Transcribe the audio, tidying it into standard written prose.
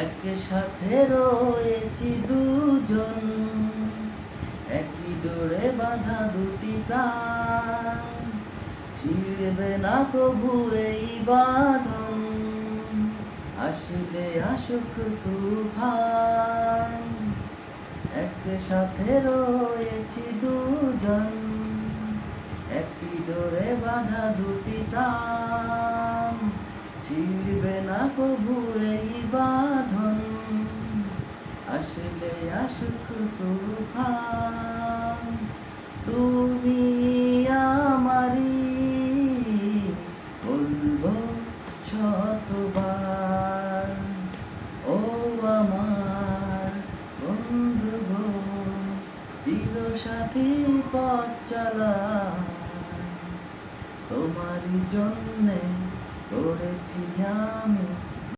একসাথে রয়েছি দুজন, একই ডোরে বাঁধা দুটি প্রাণ, ছিড়বে না কবু এই বাঁধন, আসলে আসুক তুফান। একসাথে রয়েছি দুজন, একই ডোরে বাঁধা দুটি প্রাণ, ছিড়বে না কবু এই বাঁধন, আসলে আসুক তুফান। তুমি আমারি, বলবো শতবার, ও আমার বন্ধু গো, চিরসাথী পথ চলা, তোমারই জন্যে করেছি আমি